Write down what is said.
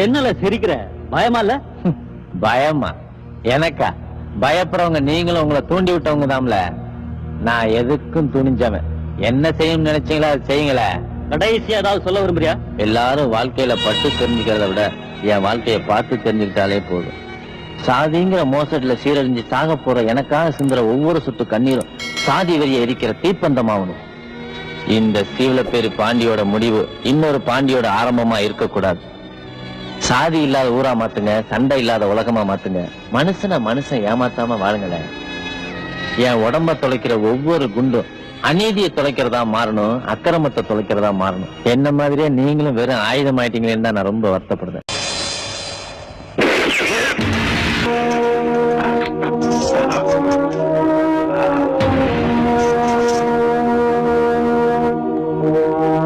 என்னல சிரிக்கிற? பயமா இல்ல? பயமா? எனக்கா? பயப்படுறவங்க நீங்களும் உங்களை தூண்டி விட்டவங்க தான்ல. நான் எதுக்கும் துணிஞ்சவன். என்ன செய்யும் நினைச்சீங்களா அது செய்யுங்களே. கடைசியா ஏதாவது சொல்ல விரும்புறியா? எல்லாரும் வாழ்க்கையில பட்டு தெரிஞ்சுக்கிறத விட என் வாழ்க்கைய பார்த்து தெரிஞ்சுக்கிட்டாலே போதும். சாதிங்கிற மோசடில சீரழிஞ்சு சாக போற எனக்காக சிந்துற ஒவ்வொரு சொட்டு கண்ணீரும் சாதி வெறிய எரிக்கிற தீப்பந்தமாகணும். இந்த சீவலப்பேரி பாண்டியோட முடிவு இன்னொரு பாண்டியோட ஆரம்பமா இருக்கக்கூடாது. சாதி இல்லாத ஊரா மாத்துங்க, சண்டை இல்லாத உலகமா மாத்துங்க. மனுஷன் ஏமாத்தாம வாழுங்களேன். என் உடம்ப தொலைக்கிற ஒவ்வொரு குண்டும் அநீதியை தொலைக்கிறதா மாறணும், அக்கிரமத்தை தொலைக்கிறதா மாறணும். என்ன மாதிரியே நீங்களும் வெறும் ஆயுதம் ஆயிட்டீங்களேன்னு தான் நான் ரொம்ப வருத்தப்படுறேன்.